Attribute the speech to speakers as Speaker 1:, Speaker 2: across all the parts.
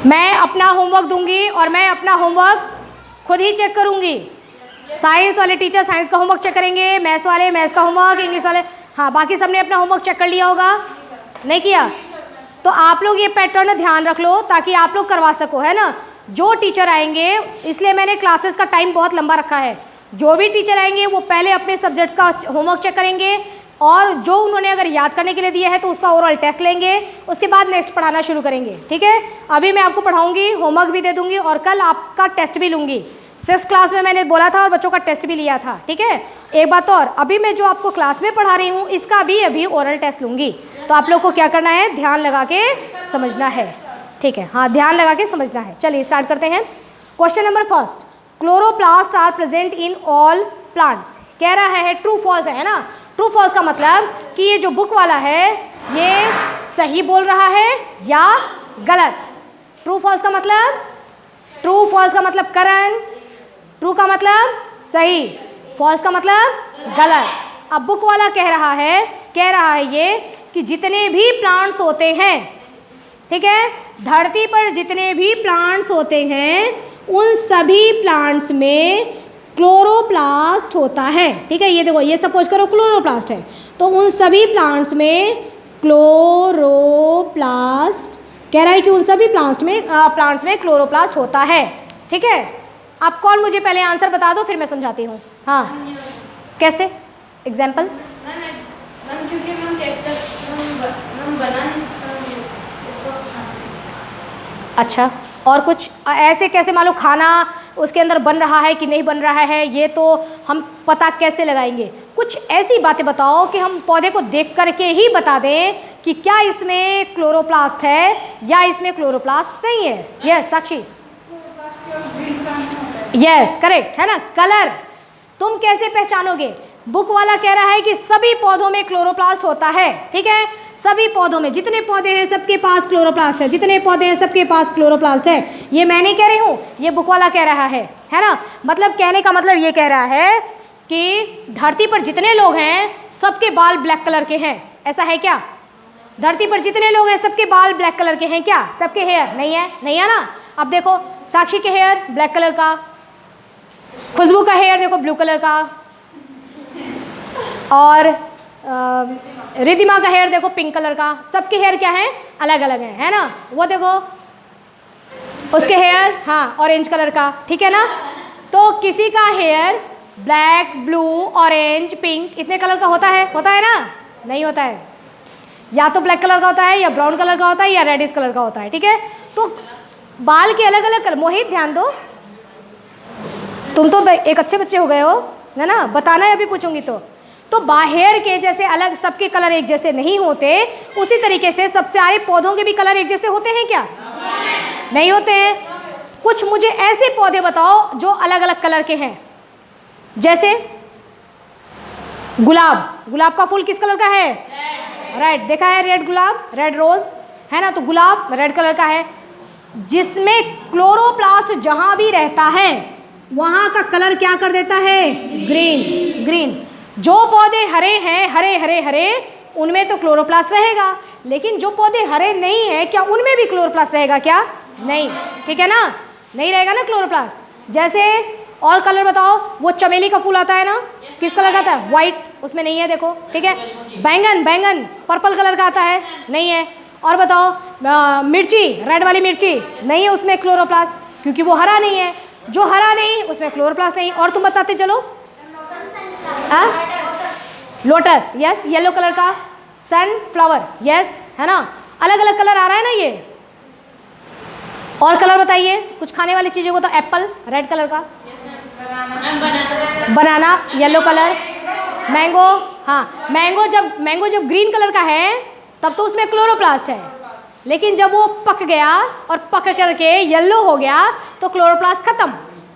Speaker 1: मैं अपना होमवर्क दूंगी और मैं अपना होमवर्क खुद ही चेक करूंगी। साइंस वाले टीचर साइंस का होमवर्क चेक करेंगे, मैथ्स वाले मैथ्स का होमवर्क, इंग्लिश वाले, हाँ बाकी सबने अपना होमवर्क चेक कर लिया होगा, नहीं किया? तो आप लोग ये पैटर्न ध्यान रख लो ताकि आप लोग करवा सको, है ना। जो टीचर आएंगे, इसलिए मैंने क्लासेस का टाइम बहुत लंबा रखा है। जो भी टीचर आएंगे वो पहले अपने सब्जेक्ट्स का होमवर्क चेक करेंगे और जो उन्होंने अगर याद करने के लिए दिया है तो उसका ओरल टेस्ट लेंगे, उसके बाद नेक्स्ट पढ़ाना शुरू करेंगे, ठीक है। अभी मैं आपको पढ़ाऊंगी, होमवर्क भी दे दूंगी और कल आपका टेस्ट भी लूँगी। 6th क्लास में मैंने बोला था और बच्चों का टेस्ट भी लिया था, ठीक है। एक बात और, अभी मैं जो आपको क्लास में पढ़ा रही हूँ इसका भी अभी ओरल टेस्ट लूँगी, तो आप लोग को क्या करना है, ध्यान लगा के समझना है, ठीक है। हाँ, ध्यान लगा के समझना है। चलिए स्टार्ट करते हैं। Question number first, chloroplast are present in all plants. कह रहा है ट्रू फॉल्स, है ना। ट्रू फॉल्स का मतलब कि ये जो बुक वाला है ये सही बोल रहा है या गलत। ट्रू फॉल्स का मतलब, ट्रू फॉल्स का मतलब करण, ट्रू का मतलब सही, फॉल्स का मतलब गलत। अब बुक वाला कह रहा है ये कि जितने भी प्लांट्स होते हैं, ठीक है, धरती पर जितने भी प्लांट्स होते हैं उन सभी प्लांट्स में क्लोरोप्लास्ट होता है, ठीक है। ये देखो, ये सपोज करो क्लोरोप्लास्ट है, तो उन सभी प्लांट्स में क्लोरोप्लास्ट, कह रहा है कि उन सभी प्लांट्स में क्लोरोप्लास्ट होता है, ठीक है। आप कौन मुझे पहले आंसर बता दो फिर मैं समझाती हूँ। हाँ, कैसे? एग्जाम्पल।
Speaker 2: क्योंकि हम बना नहीं सकते।
Speaker 1: अच्छा, और कुछ ऐसे कैसे? मान लो खाना उसके अंदर बन रहा है कि नहीं बन रहा है, ये तो हम पता कैसे लगाएंगे? कुछ ऐसी बातें बताओ कि हम पौधे को देख करके ही बता दें कि क्या इसमें क्लोरोप्लास्ट है या इसमें क्लोरोप्लास्ट नहीं है। यस साक्षी, यस करेक्ट, है ना। कलर तुम कैसे पहचानोगे? बुक वाला कह रहा है कि सभी पौधों में क्लोरोप्लास्ट होता है, ठीक है। सभी पौधों में, जितने पौधे हैं सबके पास क्लोरोप्लास्ट है, जितने पौधे हैं सबके पास क्लोरोप्लास्ट है। ये मैं नहीं कह रही हूँ, ये बुक वाला कह रहा है ना। मतलब कहने का मतलब ये कह रहा है कि धरती पर जितने लोग हैं सबके बाल ब्लैक कलर के हैं, ऐसा है क्या? धरती पर जितने लोग हैं सबके बाल ब्लैक कलर के हैं क्या? सबके हेयर नहीं है, नहीं है ना। अब देखो, साक्षी के हेयर ब्लैक कलर का, खुशबू का हेयर देखो ब्लू कलर का, और रिद्धिमा का हेयर देखो पिंक कलर का। सबके हेयर क्या है? अलग अलग है ना। वो देखो उसके हेयर, हाँ, ऑरेंज कलर का, ठीक है ना। तो किसी का hair black, blue, orange, pink इतने कलर का होता है ना? नहीं होता है। या तो ब्लैक कलर का होता है या ब्राउन कलर का होता है या रेडिश कलर का होता है, ठीक है। तो बाल के अलग अलग कलर, मोहित ध्यान दो, तुम तो एक अच्छे बच्चे हो गए हो, है ना। बताना है, अभी पूछूंगी तो बाहर के जैसे अलग सबके कलर एक जैसे नहीं होते, उसी तरीके से सब सारे पौधों के भी कलर एक जैसे होते हैं क्या? नहीं होते हैं। कुछ मुझे ऐसे पौधे बताओ जो अलग अलग कलर के हैं। जैसे गुलाब का फूल किस कलर का है? रेड। देखा है रेड गुलाब, रेड रोज, है ना। तो गुलाब रेड कलर का है, जिसमें क्लोरोप्लास्ट जहां भी रहता है वहां का कलर क्या कर देता है? ग्रीन। जो पौधे हरे हैं, हरे उनमें तो क्लोरोप्लास्ट रहेगा, लेकिन जो पौधे हरे नहीं है क्या उनमें भी क्लोरोप्लास्ट रहेगा क्या? नहीं, ठीक है ना, नहीं रहेगा ना क्लोरोप्लास्ट। जैसे और कलर बताओ, वो चमेली का फूल आता है ना, किस कलर का आता है? व्हाइट, उसमें नहीं है देखो, ठीक है। बैंगन पर्पल कलर का आता है, नहीं है। और बताओ मिर्ची, रेड वाली मिर्ची, नहीं है उसमें क्लोरोप्लास्ट, क्योंकि वो हरा नहीं है। जो हरा नहीं उसमें क्लोरोप्लास्ट नहीं। और तुम बताते चलो। लोटस, यस, येलो कलर का। सनफ्लावर, यस, है ना। अलग अलग कलर आ रहा है ना ये। और कलर बताइए कुछ खाने वाली चीज़ों को। तो एप्पल रेड कलर का, बनाना येलो कलर, मैंगो, हाँ मैंगो जब ग्रीन कलर का है तब तो उसमें क्लोरोप्लास्ट है, लेकिन जब वो पक गया और पक करके येलो हो गया तो क्लोरोप्लास्ट खत्म,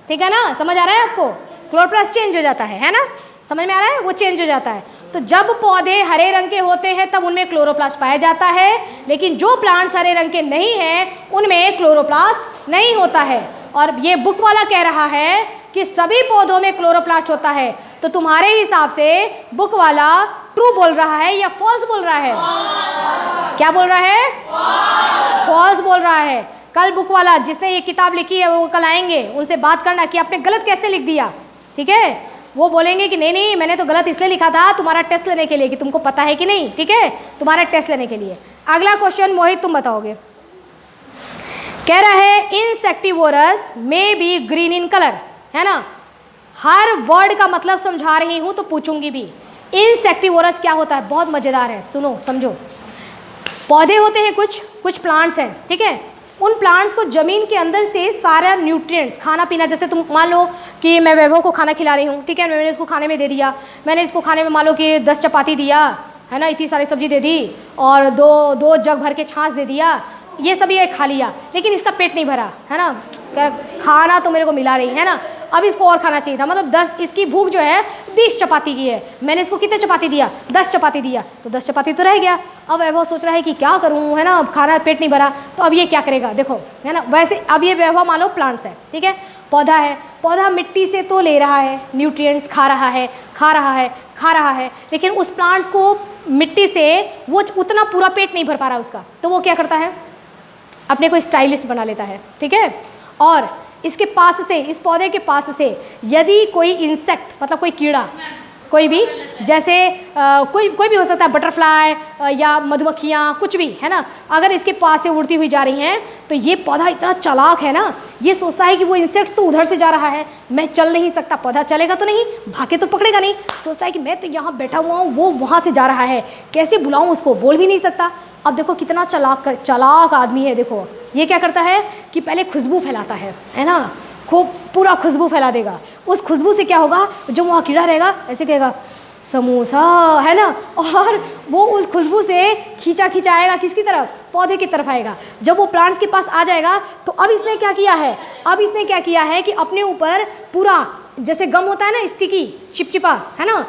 Speaker 1: ठीक है ना। समझ आ रहा है आपको? क्लोरोप्लास्ट चेंज हो जाता है ना, समझ में आ रहा है? वो चेंज हो जाता है। तो जब पौधे हरे रंग के होते हैं तब उनमें क्लोरोप्लास्ट पाया जाता है, लेकिन जो प्लांट्स हरे रंग के नहीं हैं उनमें क्लोरोप्लास्ट नहीं होता है। और ये बुक वाला कह रहा है कि सभी पौधों में क्लोरोप्लास्ट होता है। तो तुम्हारे हिसाब से बुक वाला ट्रू बोल रहा है या फॉल्स बोल रहा है? क्या बोल रहा है? फॉल्स बोल रहा है। कल बुक वाला जिसने ये किताब लिखी है वो कल आएंगे, उनसे बात करना कि आपने गलत कैसे लिख दिया, ठीक है। वो बोलेंगे कि नहीं नहीं मैंने तो गलत इसलिए लिखा था तुम्हारा टेस्ट लेने के लिए कि तुमको पता है कि नहीं, ठीक है, तुम्हारा टेस्ट लेने के लिए। अगला क्वेश्चन मोहित तुम बताओगे। कह रहा है insectivorous may be green in colour, है ना। हर वर्ड का मतलब समझा रही हूँ तो पूछूंगी भी। इंसेक्टिवोरस क्या होता है, बहुत मज़ेदार है, सुनो समझो। पौधे होते हैं, कुछ प्लांट्स हैं, ठीक है। उन प्लांट्स को ज़मीन के अंदर से सारा न्यूट्रिएंट्स, खाना पीना, जैसे तुम मान लो कि मैं वैभव को खाना खिला रही हूँ, ठीक है, मैंने इसको खाने में दे दिया, मैंने इसको खाने में मान लो कि 10 चपाती दिया, है ना, इतनी सारी सब्जी दे दी और दो जग भर के छाछ दे दिया, ये सब ये खा लिया, लेकिन इसका पेट नहीं भरा, है ना, खाना तो मेरे को मिला नहीं, है ना, अब इसको और खाना चाहिए था, मतलब 10, इसकी भूख जो है 20 चपाती की है, मैंने इसको कितने चपाती दिया, 10 चपाती दिया, तो 10 चपाती तो रह गया। अब वैभव सोच रहा है कि क्या करूँ, है ना, खाना पेट नहीं भरा, तो अब ये क्या करेगा, देखो, है ना। वैसे अब ये वैभव मान लो प्लांट्स है, ठीक है, पौधा है, पौधा मिट्टी से तो ले रहा है न्यूट्रिएंट्स, खा रहा है, लेकिन उस प्लांट्स को मिट्टी से वो उतना पूरा पेट नहीं भर पा रहा उसका, तो वो क्या करता है, अपने को स्टाइलिश बना लेता है, ठीक है। और इसके पास से, इस पौधे के पास से यदि कोई इंसेक्ट, मतलब कोई कीड़ा, कोई भी, जैसे कोई भी हो सकता है, बटरफ्लाई या मधुमक्खियाँ, कुछ भी, है ना, अगर इसके पास से उड़ती हुई जा रही हैं, तो ये पौधा इतना चालाक है ना, ये सोचता है कि वो इंसेक्ट्स तो उधर से जा रहा है, मैं चल नहीं सकता, पौधा चलेगा तो नहीं, भागे तो पकड़ेगा नहीं, सोचता है कि मैं तो यहाँ बैठा हुआ हूँ, वो वहाँ से जा रहा है, कैसे बुलाऊँ उसको, बोल भी नहीं सकता। अब देखो कितना चालाक आदमी है, देखो ये क्या करता है कि पहले खुशबू फैलाता है ना, खूब पूरा खुशबू फैला देगा। उस खुशबू से क्या होगा, जो वहाँ कीड़ा रहेगा ऐसे कहेगा समोसा, है ना, और वो उस खुशबू से खींचा आएगा किसकी तरफ, पौधे की तरफ आएगा। जब वो प्लांट्स के पास आ जाएगा तो अब इसने क्या किया है कि अपने ऊपर पूरा, जैसे गम होता है ना, स्टिकी चिपचिपा, है ना,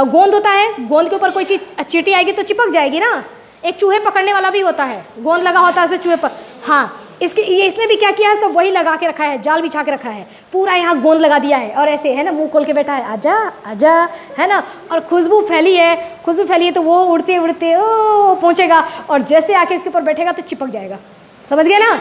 Speaker 1: गोंद होता है, गोंद के ऊपर कोई चीज़ चींटी आएगी तो चिपक जाएगी ना। एक चूहे पकड़ने वाला भी होता है, गोंद लगा होता है उसे चूहे पर, हाँ, इसने भी क्या किया है, सब वही लगा के रखा है, जाल बिछा के रखा है, पूरा यहाँ गोंद लगा दिया है और ऐसे, है ना, मुंह खोल के बैठा है, आजा आजा, है ना, और खुशबू फैली है तो वो उड़ते उड़ते ओ पहुँचेगा और जैसे आके इसके ऊपर बैठेगा तो चिपक जाएगा, समझ गए ना,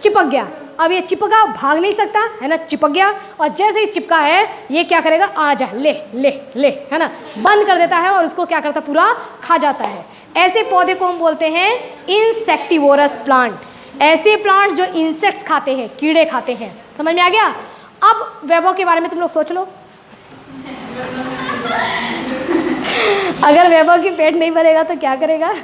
Speaker 1: चिपक गया। अब ये चिपका, भाग नहीं सकता, है ना, चिपक गया, और जैसे ही चिपका है ये क्या करेगा, आजा ले ले ले, है ना, बंद कर देता है और उसको क्या करता, पूरा खा जाता है। ऐसे पौधे को हम बोलते हैं इंसेक्टिवोरस प्लांट, ऐसे प्लांट्स जो इंसेक्ट्स खाते हैं, कीड़े खाते हैं। समझ में आ गया। अब वैभव के बारे में तुम लोग सोच लो, अगर वैभव की पेट नहीं भरेगा तो क्या करेगा,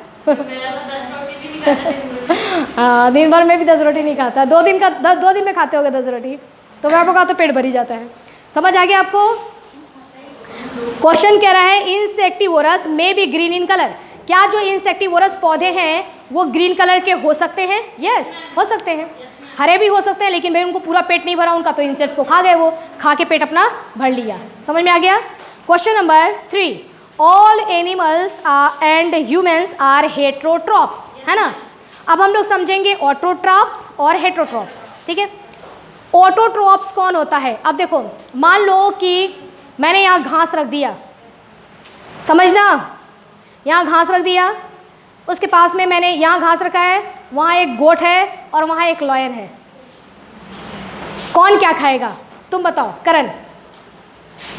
Speaker 1: हाँ, दिन भर में भी 10 रोटी नहीं खाता, 2 दिन में खाते होगे 10 रोटी, तो वैभव का तो पेट भर ही जाता है। समझ आ गया आपको। क्वेश्चन कह रहा है insectivorous may be green in colour, क्या जो इंसेक्टिवोरस पौधे हैं वो ग्रीन कलर के हो सकते हैं? यस, हो सकते हैं, हरे भी हो सकते हैं, लेकिन भाई उनको पूरा पेट नहीं भरा उनका, तो इंसेक्ट्स को खा गए, वो खा के पेट अपना भर लिया। समझ में आ गया। Question number 3, all animals and humans are heterotrophs, है ना। अब हम लोग समझेंगे ऑटोट्रॉप्स और हेट्रोट्रॉप्स, ठीक है। ऑटोट्रॉप्स कौन होता है, अब देखो, मान लो कि मैंने यहाँ घास रख दिया, समझना, यहाँ घास रख दिया, उसके पास में मैंने यहाँ घास रखा है, वहाँ एक गोट है और वहाँ एक लॉयन है, कौन क्या खाएगा तुम बताओ। करण,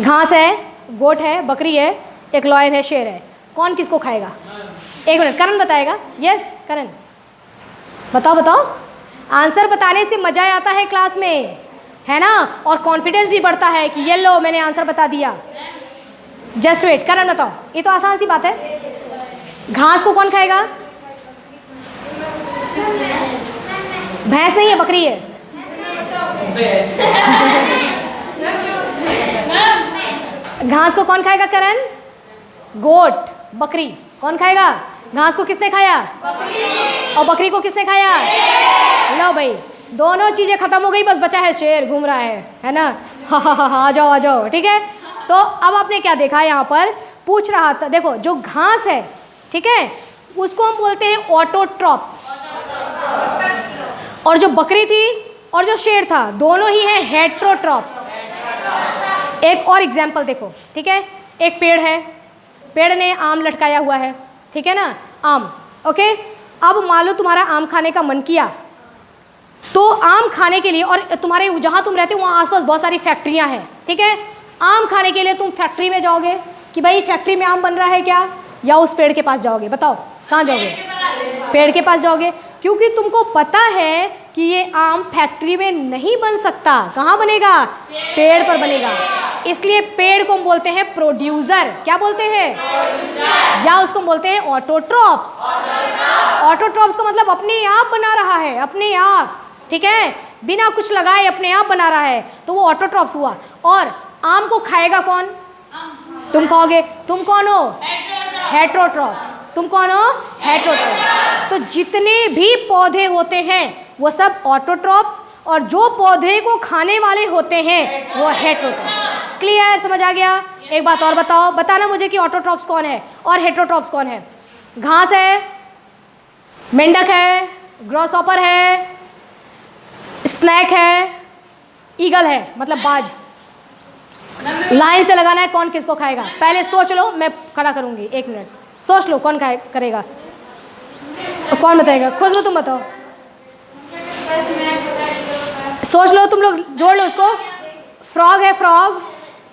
Speaker 1: घास है, गोट है, बकरी है, एक लॉयन है, शेर है, कौन किसको खाएगा? 1 मिनट, करण बताएगा। यस करण, बताओ। आंसर बताने से मज़ा आता है क्लास में, है ना, और कॉन्फिडेंस भी बढ़ता है कि ये लो मैंने आंसर बता दिया। जस्ट वेट, करण बताओ, ये तो आसान सी बात है। घास को कौन खाएगा? भैंस नहीं है, बकरी है। घास को कौन खाएगा करण? गोट, बकरी। कौन खाएगा घास को? किसने खाया? बकरी। और बकरी को किसने खाया? लो भाई, दोनों चीजें खत्म हो गई, बस बचा है शेर, घूम रहा है ना। हाँ, आ जाओ, ठीक है। तो अब आपने क्या देखा, यहाँ पर पूछ रहा था, देखो जो घास है, ठीक है, उसको हम बोलते हैं ऑटोट्रॉप्स, और जो बकरी थी और जो शेर था दोनों ही हैं हेट्रोट्रॉप्स। एक और एग्जाम्पल देखो, ठीक है, एक पेड़ है, पेड़ ने आम लटकाया हुआ है, ठीक है ना, आम, ओके। अब मान लो तुम्हारा आम खाने का मन किया, तो आम खाने के लिए, और तुम्हारे जहाँ तुम रहते हो वहाँ आसपास बहुत सारी फैक्ट्रियाँ हैं, ठीक है। आम खाने के लिए तुम फैक्ट्री में जाओगे कि भाई फैक्ट्री में आम बन रहा है क्या, या उस पेड़ के पास जाओगे? बताओ कहाँ जाओगे? पेड़ के पास जाओगे, क्योंकि तुमको पता है कि ये आम फैक्ट्री में नहीं बन सकता। कहाँ बनेगा? पेड़ पर बनेगा। इसलिए पेड़ को हम बोलते हैं प्रोड्यूसर। क्या बोलते हैं? या उसको बोलते हैं ऑटोट्रॉप्स। ऑटोट्रॉप्स का मतलब अपने आप बना रहा है, अपने आप, ठीक है, बिना कुछ लगाए अपने आप बना रहा है, तो वो ऑटोट्रॉप्स हुआ। और आम को खाएगा कौन? तुम खाओगे। तुम कौन हो? हेट्रोट्रॉप्स। तुम कौन हो? हेट्रोट्रॉप्स। तो जितने भी पौधे होते हैं वो सब ऑटोट्रॉप्स, और जो पौधे को खाने वाले होते हैं वो हेट्रोट्रॉप्स। क्लियर? समझ आ गया? एक बात और बताओ, बताना मुझे कि ऑटोट्रॉप्स कौन है और हेट्रोट्रॉप्स कौन है? घास है, मेंढक है, ग्रॉसहॉपर है, स्नैक है, ईगल है, मतलब बाज। लाइन से लगाना है कौन किसको खाएगा। पहले सोच लो, मैं खड़ा करूंगी, 1 मिनट सोच लो कौन करेगा, तो कौन बताएगा? खुद लो, तुम बताओ। सोच लो, तुम लोग जोड़ लो उसको। फ्रॉग है, फ्रॉग,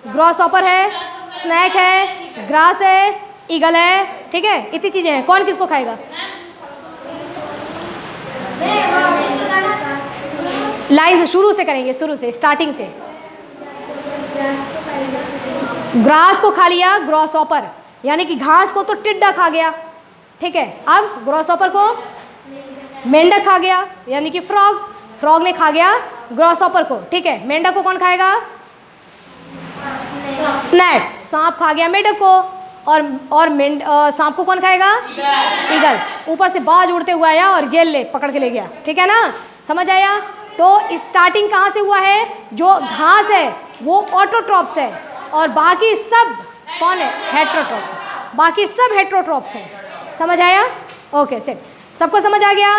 Speaker 1: ग्रॉसहॉपर है, स्नैक है, ग्रास है, ईगल है, ठीक है, इतनी चीजें हैं। कौन किसको खाएगा? लाइन से, शुरू से करेंगे, शुरू से, स्टार्टिंग से। ग्रास को खा लिया ग्रॉसहॉपर, यानी कि घास को तो टिड्डा खा गया, ठीक है। अब ग्रॉसहॉपर को मेंढक खा गया, यानी कि फ्रॉग, फ्रॉग ने खा गया ग्रॉसहॉपर को, ठीक है। मेंढक को कौन खाएगा? स्नैक। सांप खा गया मेंढक को, और सांप को कौन खाएगा? ईगल। ऊपर से बाज उड़ते हुआ आया और ये ले पकड़ के ले गया, ठीक है ना? समझ आया? तो स्टार्टिंग कहाँ से हुआ है? जो घास है वो ऑटोट्रॉप्स है, और बाकी सब कौन है? हेट्रोट्रॉप्स। बाकी सब हेट्रोट्रॉप्स हैं। समझ आया? Okay, set. सबको समझ आ गया?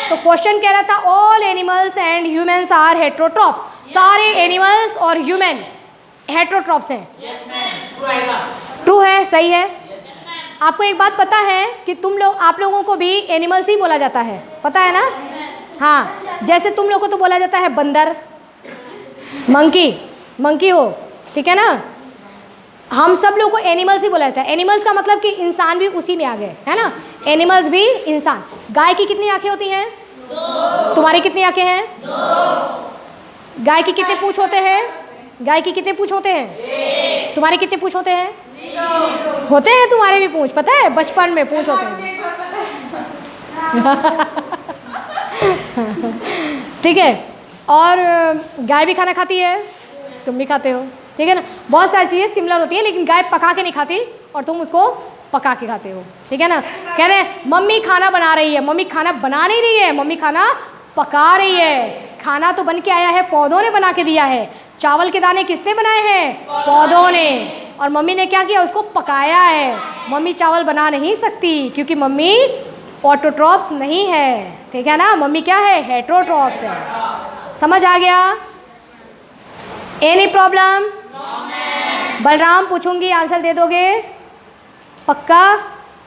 Speaker 1: तो क्वेश्चन कह रहा था all animals and humans are heterotrophs. सारे एनिमल्स और ह्यूमन हेट्रोट्रॉप्स हैं। ट्रू है, सही है। आपको एक बात पता है कि आप लोगों को भी एनिमल्स ही बोला जाता है, पता है ना? हाँ, जैसे तुम लोग को तो बोला जाता है बंदर, मंकी हो, ठीक है ना? हम सब लोग को एनिमल्स ही बोला जाता है। एनिमल्स का मतलब कि इंसान भी उसी में आ गए, है ना? एनिमल्स भी इंसान। गाय की कितनी आंखें होती हैं? 2। तुम्हारी कितनी आंखें हैं? 2। गाय की कितने पूंछ होते हैं? गाय की कितने पूंछ होते हैं? 1। तुम्हारे कितने पूंछ होते हैं? 0। होते हैं तुम्हारे भी पूंछ, पता है? बचपन में पूंछ होते हैं। ठीक है। और गाय भी खाना खाती है, तुम भी खाते हो, ठीक है ना? बहुत सारी चीज़ें सिमिलर होती है, लेकिन गाय पका के नहीं खाती और तुम उसको पका के खाते हो, ठीक है ना? कह रहे हैं मम्मी खाना बना रही है, मम्मी खाना बना नहीं रही है, मम्मी खाना पका रही है। खाना तो बन के आया है, पौधों ने बना के दिया है। चावल के दाने किसने बनाए हैं? पौधों ने। और मम्मी ने क्या किया? उसको पकाया है। मम्मी चावल बना नहीं सकती क्योंकि मम्मी ऑटोट्रॉप्स नहीं है, ठीक है ना? मम्मी क्या है? हेट्रोट्रॉप्स है। समझ आ गया? Any problem? बलराम पूछूंगी, आंसर दे दोगे? पक्का?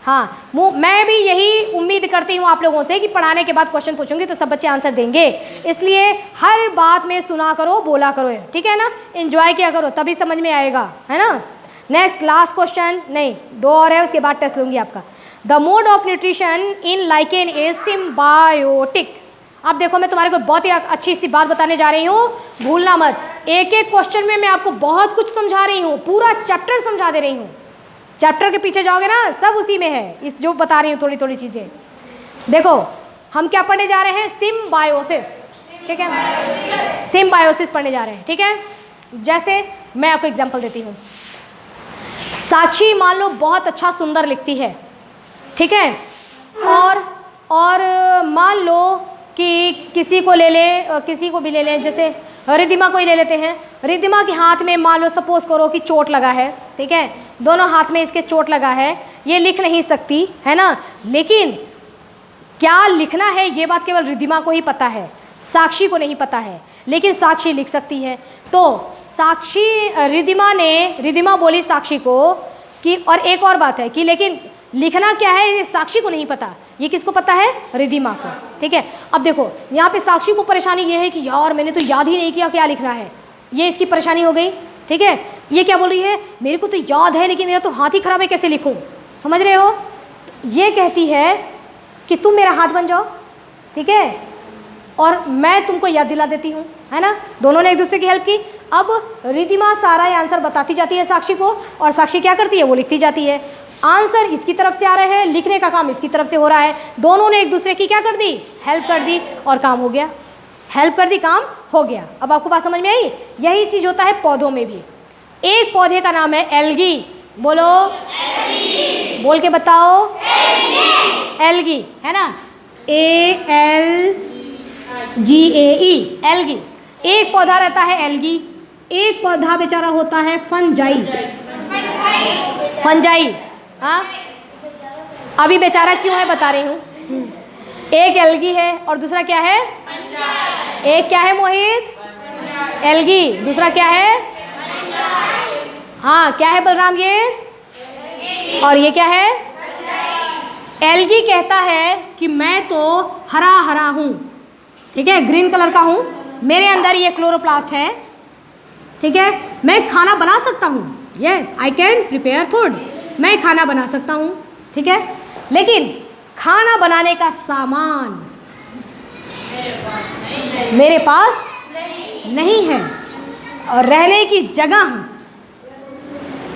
Speaker 1: हाँ, मैं भी यही उम्मीद करती हूँ आप लोगों से कि पढ़ाने के बाद क्वेश्चन पूछूंगी तो सब बच्चे आंसर देंगे। इसलिए हर बात में सुना करो, बोला करो, ठीक है ना? एंजॉय किया करो, तभी समझ में आएगा, है ना? नेक्स्ट, लास्ट क्वेश्चन, नहीं 2 और है, उसके बाद टेस्ट लूँगी आपका। The mode of nutrition in lichen is symbiotic. अब देखो, मैं तुम्हारे को बहुत ही अच्छी सी बात बताने जा रही हूँ, भूलना मत। एक एक क्वेश्चन में मैं आपको बहुत कुछ समझा रही हूँ, पूरा चैप्टर समझा दे रही हूँ। चैप्टर के पीछे जाओगे ना, सब उसी में है, इस जो बता रही हूँ थोड़ी थोड़ी चीज़ें। देखो, हम क्या पढ़ने जा रहे हैं? सिम्बायोसिस, ठीक है? सिम्बायोसिस पढ़ने जा रहे हैं, ठीक है? जैसे मैं आपको एग्जांपल देती हूँ। साक्षी मान लो बहुत अच्छा सुंदर लिखती है, ठीक है? और मान लो कि किसी को ले लें, किसी को भी ले लें, जैसे रिद्धिमा को ही ले लेते हैं। रिद्धिमा के हाथ में मान लो सपोज करो कि चोट लगा है, ठीक है? दोनों हाथ में इसके चोट लगा है, ये लिख नहीं सकती, है ना? लेकिन क्या लिखना है ये बात केवल रिद्धिमा को ही पता है, साक्षी को नहीं पता है, लेकिन साक्षी लिख सकती है। तो साक्षी, रिद्धिमा बोली साक्षी को कि, और एक और बात है कि लेकिन लिखना क्या है ये साक्षी को नहीं पता, ये किसको पता है? रिद्धिमा को। ठीक है, अब देखो यहाँ पे साक्षी को परेशानी ये है कि यार मैंने तो याद ही नहीं किया क्या लिखना है, ये इसकी परेशानी हो गई। ठीक है, ये क्या बोल रही है, मेरे को तो याद है लेकिन मेरा तो हाथ ही खराब है, कैसे लिखूँ? समझ रहे हो? ये कहती है कि तुम मेरा हाथ बन जाओ, ठीक है, और मैं तुमको याद दिला देती हूँ, है ना। दोनों ने एक दूसरे की हेल्प की। अब रिद्धिमा सारा आंसर बताती जाती है साक्षी को, और साक्षी क्या करती है, वो लिखती जाती है। आंसर इसकी तरफ से आ रहे हैं, लिखने का काम इसकी तरफ से हो रहा है। दोनों ने एक दूसरे की क्या कर दी, हेल्प कर दी, और काम हो गया। हेल्प कर दी, काम हो गया। अब आपको बात समझ में आई? यही चीज़ होता है पौधों में भी। एक पौधे का नाम है एल्गी। बोलो एल्गी। बोल के बताओ एल्गी। एल्गी, है ना, ALGAE, एल्गी। एक पौधा रहता है एल्गी, एक पौधा बेचारा होता है फंजाई। फंजाई, हाँ, अभी बेचारा क्यों है बता रही हूँ। एक एल्गी है और दूसरा क्या है? एक क्या है मोहित? एल्गी। दूसरा क्या है? हाँ, क्या है बलराम ये? और ये क्या है? एल्गी कहता है कि मैं तो हरा हरा हूँ, ठीक है, ग्रीन कलर का हूँ, मेरे अंदर ये क्लोरोप्लास्ट है, ठीक है, मैं खाना बना सकता हूँ। Yes, I can prepare food, मैं खाना बना सकता हूँ, ठीक है, लेकिन खाना बनाने का सामान मेरे पास नहीं है, और रहने की जगह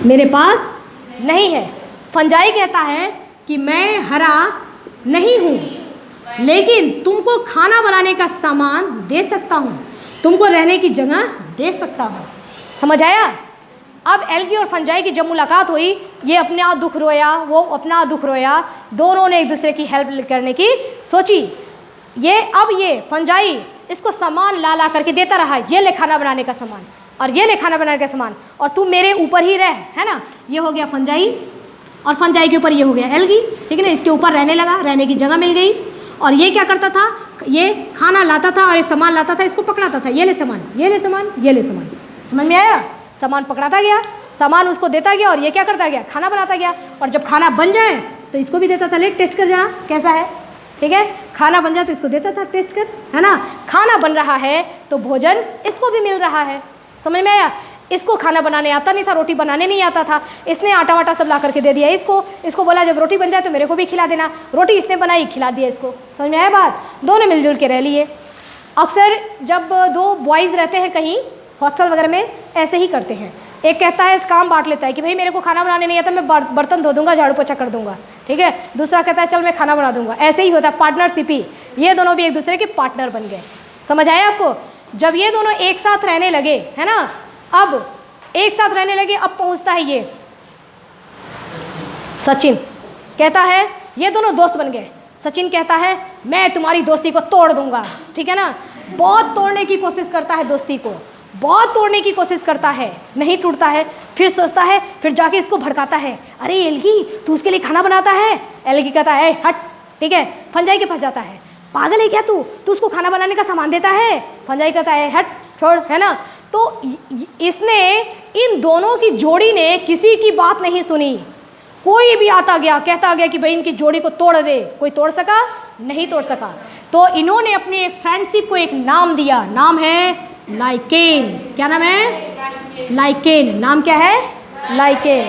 Speaker 1: मेरे पास नहीं है। फंजाई कहता है कि मैं हरा नहीं हूँ, लेकिन तुमको खाना बनाने का सामान दे सकता हूँ, तुमको रहने की जगह दे सकता हूँ। समझ आया? अब एल्गी और फंजाई की जब मुलाकात हुई, ये अपना दुख रोया, वो अपना दुख रोया, दोनों ने एक दूसरे की हेल्प करने की सोची। ये फंजाई इसको सामान ला ला करके देता रहा, ये ले खाना बनाने का सामान, और ये ले खाना बनाने का सामान, और तू मेरे ऊपर ही रह, है ना। ये हो गया फंजाई, और फंजाई के ऊपर ये हो गया एल्गी, ठीक है ना। इसके ऊपर रहने लगा, रहने की जगह मिल गई। और ये क्या करता था, ये खाना लाता था और ये सामान लाता था, इसको पकड़ाता था, ये ले सामान, ये ले सामान, ये ले सामान। समझ में आया? सामान पकड़ाता गया, सामान उसको देता गया, और ये क्या करता गया, खाना बनाता गया। और जब खाना बन जाए तो इसको भी देता था, ले टेस्ट कर जाना कैसा है, ठीक है। खाना बन जाए तो इसको देता था, टेस्ट कर, है ना। खाना बन रहा है तो भोजन इसको भी मिल रहा है। समझ में आया? इसको खाना बनाने आता नहीं था, रोटी बनाने नहीं आता था, इसने आटा वाटा सब ला करके दे दिया इसको बोला जब रोटी बन जाए तो मेरे को भी खिला देना। रोटी इसने बनाई, खिला दिया इसको। समझ में आया बात? दोनों मिलजुल के रह लिए। अक्सर जब दो बॉयज़ रहते हैं कहीं हॉस्टल वगैरह में, ऐसे ही करते हैं। एक कहता है, काम बांट लेता है कि भाई मेरे को खाना बनाने नहीं आता, मैं बर्तन धो दूंगा, झाड़ू पोछा कर दूंगा, ठीक है। दूसरा कहता है चल मैं खाना बना दूंगा। ऐसे ही होता है, पार्टनरशिप ही। ये दोनों भी एक दूसरे के पार्टनर बन गए। समझ आया आपको? जब ये दोनों एक साथ रहने लगे, है ना, अब एक साथ रहने लगे, अब पहुंचता है ये सचिन, कहता है ये दोनों दोस्त बन गए। सचिन कहता है मैं तुम्हारी दोस्ती को तोड़ दूंगा, ठीक है ना। बहुत तोड़ने की कोशिश करता है, दोस्ती को बहुत तोड़ने की कोशिश करता है, नहीं टूटता है। फिर सोचता है, फिर जाके इसको भड़काता है, अरे एल्गी तू उसके लिए खाना बनाता है। एल्गी कहता है हट, ठीक है। फंजाई के फंस जाता है, पागल है क्या तू उसको खाना बनाने का सामान देता है। फंजाई कहता है हट छोड़, है ना। तो इसने, इन दोनों की जोड़ी ने किसी की बात नहीं सुनी। कोई भी आता गया, कहता गया कि भाई इनकी जोड़ी को तोड़ दे, कोई तोड़ सका? नहीं तोड़ सका। तो इन्होंने अपनी एक फ्रेंडशिप को एक नाम दिया, नाम है लाइकेन। क्या नाम है? लाइकेन। नाम क्या है? लाइकेन,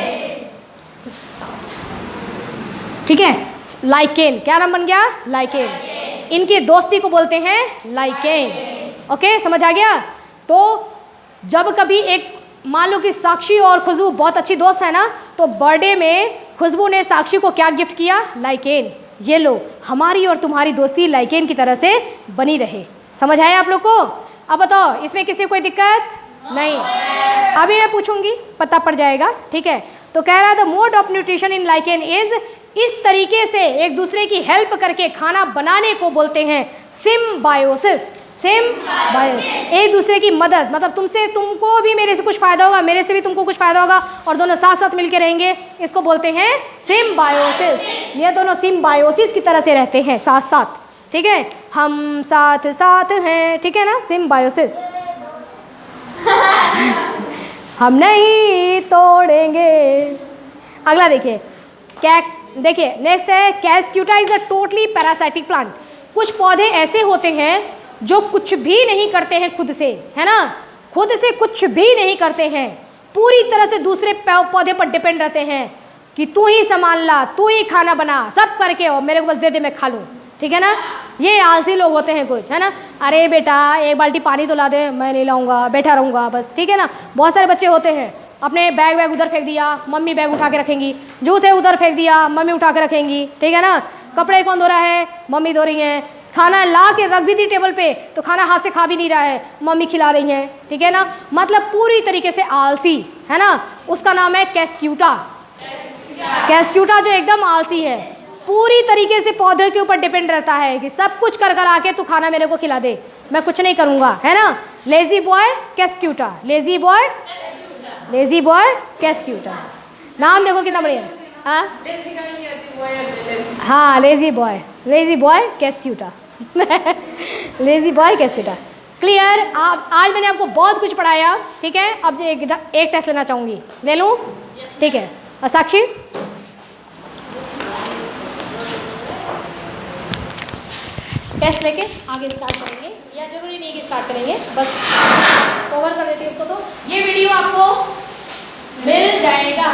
Speaker 1: ठीक है। लाइकेन, क्या नाम बन गया? लाइकेन। इनकी दोस्ती को बोलते हैं लाइकेन। ओके, समझ आ गया? तो जब कभी एक, मान लो कि साक्षी और खुशबू बहुत अच्छी दोस्त है ना, तो बर्थडे में खुशबू ने साक्षी को क्या गिफ्ट किया? लाइकेन। ये लो, हमारी और तुम्हारी दोस्ती लाइकेन की तरह से बनी रहे। समझ आया आप लोग को? अब बताओ, इसमें किसी कोई दिक्कत नहीं? अभी मैं पूछूंगी, पता पड़ जाएगा, ठीक है। तो कह रहा है the mode of nutrition in lichen is, इस तरीके से एक दूसरे की हेल्प करके खाना बनाने को बोलते हैं सिम्बायोसिस। सिम्बायोसिस, एक दूसरे की मदद, मतलब तुमको भी मेरे से कुछ फ़ायदा होगा, मेरे से भी तुमको कुछ फ़ायदा होगा, और दोनों साथ साथ मिलके रहेंगे, इसको बोलते हैं सिम्बायोसिस। ये दोनों सिम्बायोसिस की तरह से रहते हैं, साथ साथ, ठीक है। हम साथ साथ हैं, ठीक है ना, सिम्बायोसिस। हम नहीं तोड़ेंगे। अगला देखिए, देखिए नेक्स्ट है cuscuta is a totally parasitic plant. कुछ पौधे ऐसे होते हैं जो कुछ भी नहीं करते हैं खुद से, है ना, खुद से कुछ भी नहीं करते हैं, पूरी तरह से दूसरे पौधे पर डिपेंड रहते हैं कि तू ही संभाल ला, तू ही खाना बना, सब करके हो, मेरे को बस दे दे मैं खा लूँ, ठीक है ना। ये आलसी लोग होते हैं कुछ, है ना। अरे बेटा एक बाल्टी पानी तो ला दे, मैं नहीं लाऊंगा, बैठा रहूँगा बस, ठीक है ना। बहुत सारे बच्चे होते हैं, अपने बैग उधर फेंक दिया, मम्मी बैग उठा के रखेंगी, जूते उधर फेंक दिया, मम्मी उठा के रखेंगी, ठीक है ना। कपड़े कौन धो रहा है, मम्मी धो रही हैं। खाना ला के रख भी दी टेबल पे तो खाना हाथ से खा भी नहीं रहा है, मम्मी खिला रही हैं, ठीक है ना। मतलब पूरी तरीके से आलसी, है ना, उसका नाम है कैस्क्यूटा। कैस्क्यूटा जो एकदम आलसी है, पूरी तरीके से पौधे के ऊपर डिपेंड रहता है कि सब कुछ कर आके तू खाना मेरे को खिला दे, मैं कुछ नहीं करूँगा, है ना। Lazy boy cuscuta, lazy boy cuscuta. नाम देखो कितना बढ़िया है। हाँ lazy boy cuscuta lazy boy cuscuta. Clear. आप आज मैंने आपको बहुत कुछ पढ़ाया, ठीक है। अब एक टेस्ट लेना चाहूँगी, ले लूँ, ठीक है। और साक्षी टेस्ट लेके आगे स्टार्ट करेंगे, या जरूरी नहीं कि स्टार्ट करेंगे, बस कवर कर देती हूँ उसको। तो ये वीडियो आपको मिल जाएगा।